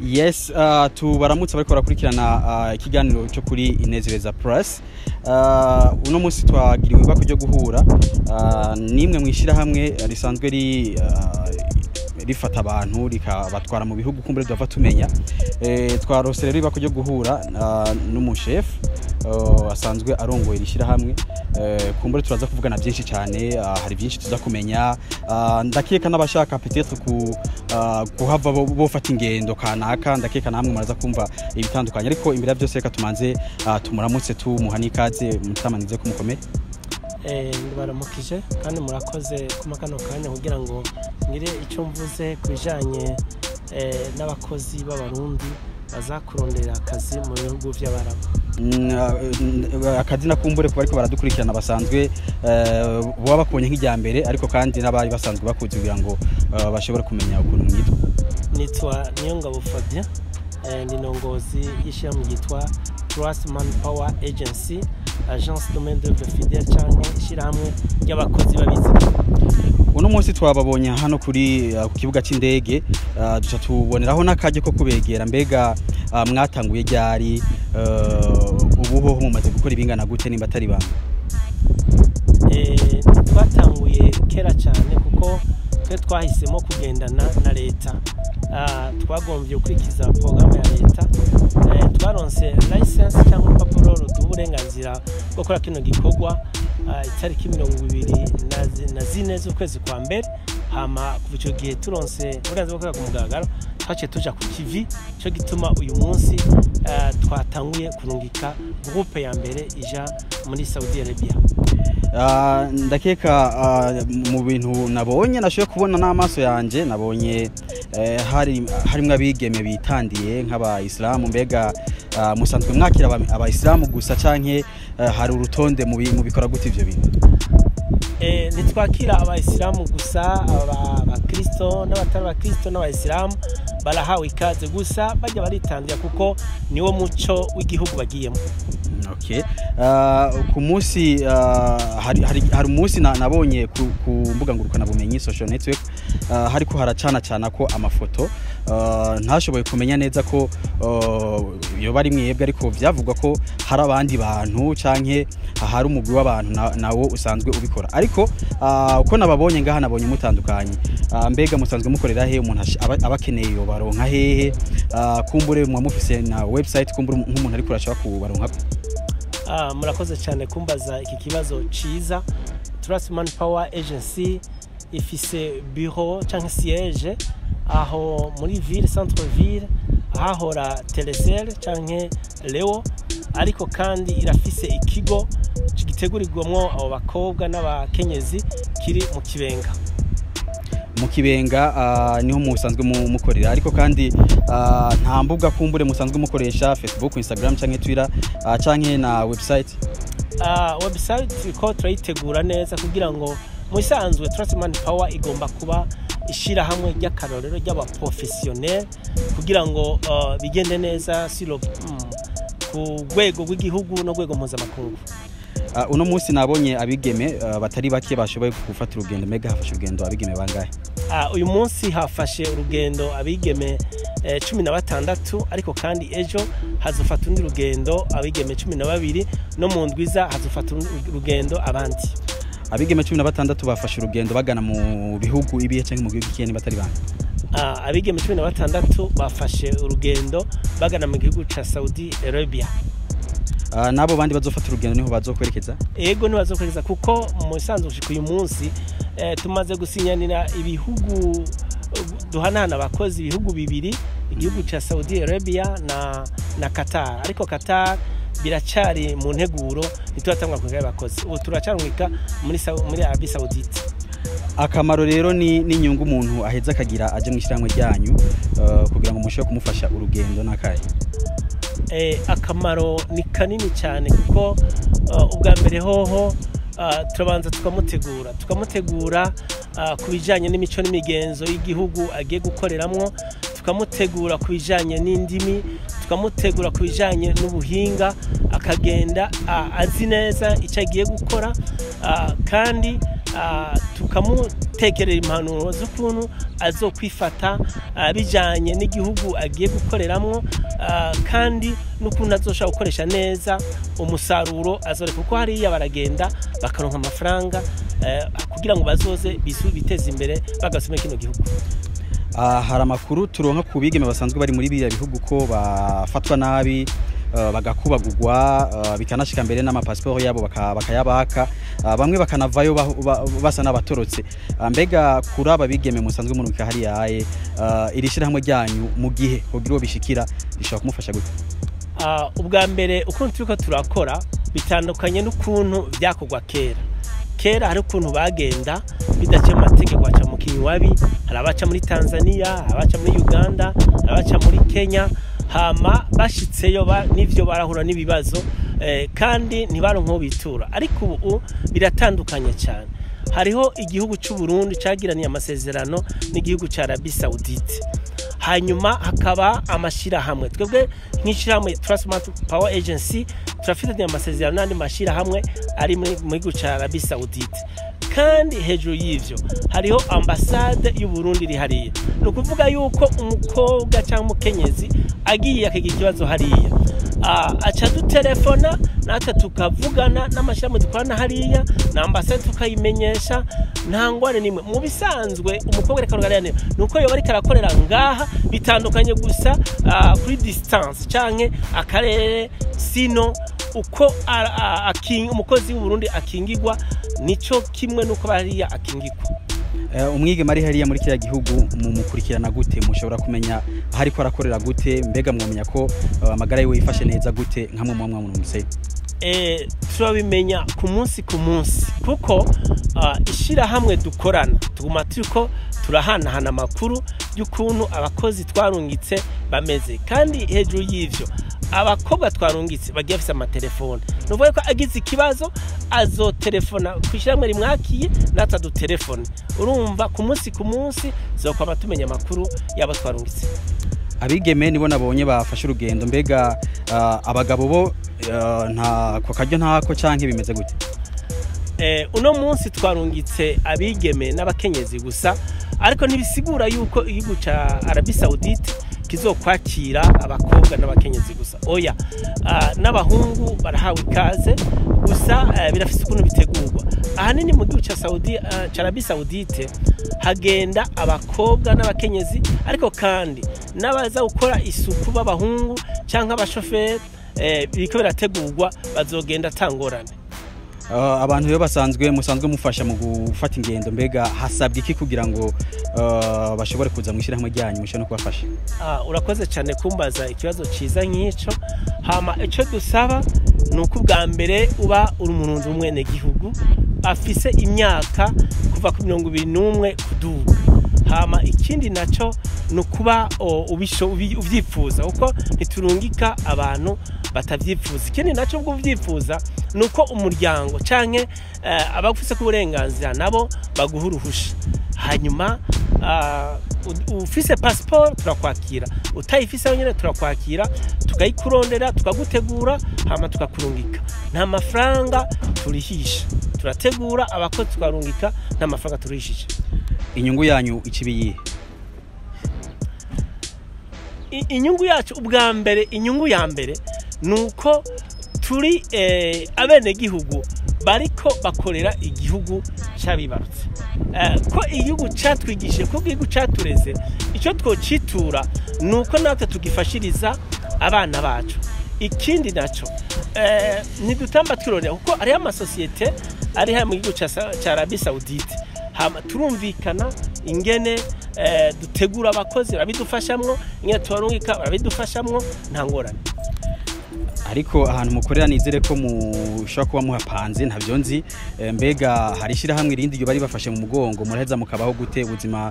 Yes, tubaramutse bariko barakurikirana ikiganiro cyo kuri Inezereza Press. Uno munsi twagiriwe bako ryo guhura nimwe mwishirahamwe risanzwe rifata abantu rikabatwara mu bihugu kumbere dava tumenya. Twarosere rero bako ryo guhura n'umuchef asanzwe arongoye rishirahamwe. Kumbure turaza kuvugana byinshi cyane, hari byinshi tuza kumenya. Ndakeka n'abashaka peut-être kuhava bofata ingendo kanaka, ndakeka namwe muraza kumva ibitandukanye, ariko imbere byose reka tumanze tumuramutse tumuha n'ikaze mutamanize kumukomere. Baramukije kandi murakoze kuma kano kanya kugira ngo ngire icyo mvuze kubijanye n'abakozi b'abarundi bazakurondera akazi mu bihugu vy'abarabu. Akazi nakumbure kuba ariko baradukurikirana basanzwe bo bakubonye nk'ijyambere, ariko kandi n'abari basanzwe bakuze kugira ngo bashobore kumenya ukuntu mwitwa. Nitwa Niyongabo Fabien, ni nongozi y'ishyirahamwe ryitwa Trust Manpower Agency, agence de main d'œuvre fidèle cyane ishyirahamwe ry'abakozi babizi. Uno munsi twababonye hano kuri ku kibuga cy'indege, duca tuboneraho n'akaje ko kubegera. Mbega mwatanguye ryari, ubuho mumaze gukora ibingana gute nimba atari banga? Twatanguye kera cyane kuko twe twahisemo kugendana na leta. Twagombye gukurikiza programme ya leta. Twaronse license cyangwa urupapuro ruduha uburenganzira bwo gukora kino gikorwa itariki 24 z'ukwezi kwa mbere. Hama kuva icyo gihe turonse uburenganzira bwo gukora ku mugaragaro, twaciye tuja ku TV. Cyo gituma uyu munsi twatanguye kurungika groupe ya mbere ija muri Saudi Arabia. Ndakeka mu bintu nabonye nashoye kubona n'amaso yanje, nabonye harimwe abigeme bitandiye nk'abayisilamu. Mbega musanzwe mwakira abayisilamu gusa canke hari urutonde mu bikora gute ivyo bintu? Nitwakira abayisilamu gusa, abakristo n'abatari abakristo n'abayisilamu barahawe ikaze gusa bajya baritandiye kuko niwo muco w'igihugu bagiyemo. Okay. Ku munsi hari umunsi nabonye ku mbuga ngurukana bumenyi social network, hariko haracana ko amafoto, ntashoboye kumenya neza ko yo bari mwebwe, ariko byavugwa ko hari abandi bantu canke hari umugwi w'abantu nawo usanzwe ubikora. Ariko uko nababonye ngaha nabonye mutandukanye. Mbega musanzwe mukorera he? Umuntu abakeneye yo baronka hehe? Kumbure mu mufise na website kumbure nk'umuntu ariko urashaka kubaronka? Murakoze cyane kumbaza iki kibazo ciza. Trust Manpower Agency ifise bureau cyangwa siège aho muri ville, centre ville, ahahora Telecel cyangwa Leo, ariko kandi irafise ikigo gitegurirwamo abo bakobwa n'abakenyezi kiri mu Kibenga. Mu Kibenga niho musanzwe mukorera, ariko kandi nta mbuga kumbure musanzwe mukoresha Facebook, Instagram canke Twitter canke na website? Website ko turayitegura neza kugira ngo musanzwe Trust Manpower igomba kuba ishirahamwe ry'akarorero ry'abaprofessionnel kugira ngo bigende neza ku rwego rw'igihugu no rwego mpuzamakungu. Uno munsi nabonye abigeme batari bake bashoboye gufata urugendo. Mega hafashe urugendo abigeme bangahe? Uyu munsi hafashe urugendo abigeme 16, ariko kandi ejo hazofata undi rugendo abigeme 12, no mu ndwiza hazofata urugendo abandi. Abigeme 16 bafashe urugendo bagana mu bihugu ibihe cyangwa mu gihugu kiye batari banga? Abigeme 16 bafashe urugendo bagana mu gihugu ca Saudi Arabia. Nabo bandi bazofata urugendo niho bazokwerekeza? Ego niho bazokwerekeza kuko mu sanzwe ushika uyu munsi tumaze gusinyanira ibihugu duhanana abakozi ibihugu bibiri, igihugu ca Saudi Arabia na Qatar, ariko Qatar biracari mu nteguro ntitwatamwa kugira abakozi. Ubu turacarumika muri Arabie Saoudite. Akamaro rero ni nyungu umuntu aheza akagira aje mwishyiramwe ryanyu kugira ngo mushobore kumufasha urugendo nakaye? Akamaro ni kanini cyane kuko ubwa mbere hoho turabanza tukamutegura kubijanye n'imico n'imigenzo y'igihugu agiye gukoreramwo, tukamutegura kubijanye n'indimi, tukamutegura kubijanye n'ubuhinga, akagenda azi neza icyo agiye gukora, kandi tukamutekerera impanuro z'ukuntu azokwifata bijanye n'igihugu agiye gukoreramwo kandi n'ukuntu azoshaka gukoresha neza umusaruro azore kuko hariya baragenda bakaronka amafaranga kugira ngo bazoze biteze imbere bagasoma kino gihugu. Hari amakuru turonka ku bigeme basanzwe bari muri biriya bihugu ko bafatwa nabi bagakubagurwa bikanashika mbere n'amapasiporo yabo bakayabaka bamwe bakanavayo basa n'abatorotse. Mbega kuri aba bigeme musanzwe munuka hariya iri shirahamwe ryanyu mu gihe kugira bishikira bishobora kumufasha gute? Ubwa mbere ukuntu turiko turakora bitandukanye n'ukuntu byakogwa kera hari ukuntu bagenda bidace mu mategeko baca mu Kinywabi, hari abaca muri Tanzania, abaca muri Uganda, abaca muri Kenya, hama bashitseyo nivyo barahura n'ibibazo kandi ntibaronko bitura. Ariko ubu biratandukanye cyane. Hariho igihugu cy'u Burundi cagiraniye amasezerano n'igihugu ca Arabie Saoudite. Hanyuma hakaba amashirahamwe twebwe nk'ishirahamwe Transformation Power Agency turafitanye amasezerano n'andi mashirahamwe ari mu gihugu ca Arabie Saoudite. Kandi hejuru y'ivyo hariho ambasade y'u Burundi iri hariya. No kuvuga yuko umukobwa cyangwa umukenyezi agiye akagira ikibazo hariya aca dutelefona natwe tukavugana n'amashirahamwe dukorana hariya na ambasade tukayimenyesha nta ngwane nimwe. Mu bisanzwe umukobwa reka rugarane nuko yo bari karakorera ngaha bitandukanye gusa kuri distance canke akarere sino uko umukozi w'u Burundi akingirwa nico kimwe nuko bariya akingirwa. Umwigeme ari hariya muri kiriya gihugu mukurikirana gute? Mushobora kumenya hariko arakorera gute? Mbega mwamenya ko amagara yiwe yifashe neza gute nkamwe mwamwamuse? Turabimenya ku munsi kuko ishirahamwe dukorana tuguma turiko turahanahana amakuru y'ukuntu abakozi twarungitse bameze, kandi hejuru y'ivyo abakobwa twarungitse bagiye bafise amatelefone. Nuvuga ko agize ikibazo azotelefona kwishiramwe rimwakiye natsa du telefone. Urumva ku munsi zokwama tumenya amakuru yabo twarungitse. Abigeme nibo nabonye bafashe urugendo. Mbega abagabo bo nta ko karyo ntako canke bimeze gute? Uno munsi twarungitse abigeme n'abakenyezi gusa, ariko ntibisigura yuko igihugu ca Arabie Saoudite kizokwakira abakobwa n'abakenyezi gusa. Oya, n'abahungu barahawe ikaze gusa birafise ukuntu bitegurwa. Ahanini mu gihugu ca Arabie Saoudite hagenda abakobwa n'abakenyezi, ariko kandi n'abaza gukora isuku b'abahungu canke abashoferi biriko birategurwa bazogenda tangorane. Abantu yo musanzwe mufasha mu gufata ingendo. Mbega hasabwe iki kugira ngo bashobore kuza mu shirahamwe ryanyu mushe no kubafasha? Urakoze cyane kumbaza ikibazo ciza nk'ico. Hama ico dusaba nuko ubwa mbere uba uri umuntu w'umwene gihugu afise imyaka kuva ku 21 kuduga. Hama ikindi naco nukuba uvyifuza uko niturungika abantu batavyifuza. Ikindi naco bwo uvyifuza nuko umuryango canke abafise ku burenganzira nabo baguhuruhusha. Hanyuma ufise passport turakwakira, utayifise nyene turakwakira tukayikurondera tukagutegura hama tukakurungika. Nta mafaranga turihisha, turategura abakozi twarungika nta mafaranga turihisha. Inyungu yanyu ikibiye? Inyungu yacu ubwa mbere, inyungu ya mbere nuko turi abene gihugu bariko bakorera igihugu cabibarutse. Ko igihugu catwigishije, ko igihugu catureze, ico twocitura nuko natwe tugifashiriza abana bacu. Ikindi naco ntidutamba twirorera kuko ari amasosiyete ari ha mu gihugu ca Arabie Saoudite. Hama turumvikana ingene dutegura abakozi babidufashamwo, ingene tubarungika babidufashamwo nta ngorane. Ariko ahantu mukorera nizere ko mushobora kuba muhapanze ntavyo nzi. Mbega hari shirahamwe irindi ryo bari bafashe mu mugongo muraheza mukabaho gute? Ubuzima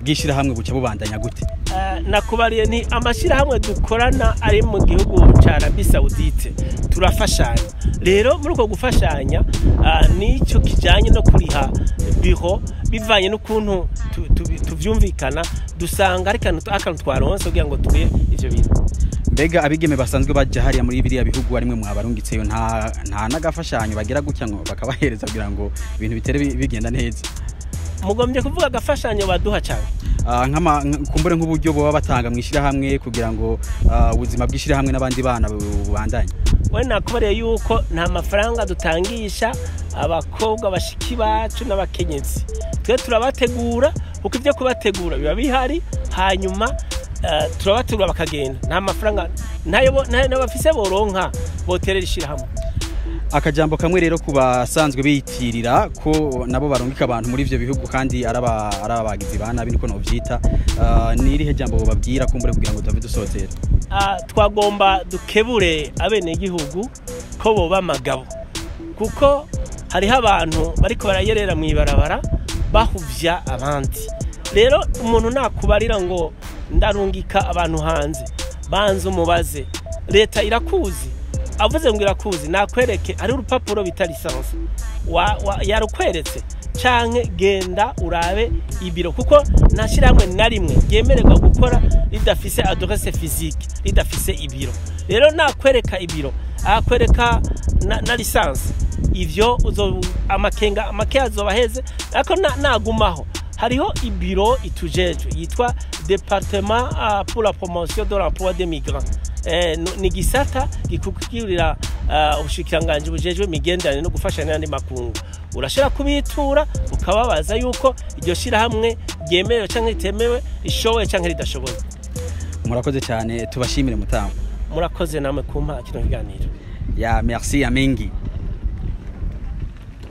bw'ishirahamwe buca bubandanya gute? Nakubariye ni amashirahamwe dukorana ari mu gihugu ca Arabie Saoudite turafashanya. Rero muri uko gufashanya nico kijanye no kuriha biro bivanye n'ukuntu tuvyumvikana dusanga ari akantu twaronse kugira ngo tuye ivyo bintu. Mbega abigeme basanzwe baje hariya muri biriya bihugu arimwe mwabarungitseyo nta nagafashanyo bagira gutya ngo bakabahereza kugira ngo ibintu bitere bigenda neza? mugombye kuvuga agafashanyo baduha cyane kumbure nk'uburyo boba batanga mu ishirahamwe kugira ngo ubuzima bw'ishirahamwe n'abandi bana bubandanye. We nakoreye yuko nta mafaranga dutangisha abakobwa bashiki bacu n'abakenyezi, twe turabategura kuko ivyo kubategura biba bihari, hanyuma turabategura bakagenda, nta mafaranga ntayo n'abafise boronka boterera ishirahamwe. Akajambo kamwe rero kubasanzwe biyitirira ko nabo barungika abantu muri ivyo bihugu kandi arabagizi bana biniko no vyita, ni irihe jambo babwira kumbure kugira ngo David dusozera? Twagomba dukebure abene igihugu ko boba magabo, kuko hariho abantu bariko barayerera mu ibarabara bahuvya abandi. Rero umuntu nakubarira ngo ndarungika abantu hanze, banze umubaze leta irakuzi, avuze ngo irakuzi nakwereke ari urupapuro bita lisansi yarukweretse canke genda urabe ibiro, kuko nashyiramwe na rimwe yemererwa gukora ridafise adresse physique, ridafise ibiro. Rero nakwereka ibiro, akwereka na lisansi, ivyo amakenga make azobaheze, ariko nagumaho hariho ibiro itujejwe yitwa département pour la promotion de l'emploi des migrants. Ni gisata gikukirira ubushikiranganje bujejwe imigenderanire no gufashanya n'andi makungu. Urashira kubitura ukababaza yuko iryo shirahamwe ryemewe canke ritemewe, rishoboye canke ridashoboye. Murakoze cyane, tubashimire Mutamba. Murakoze namwe kumpa kino kiganiro. Ya merci ya mengi.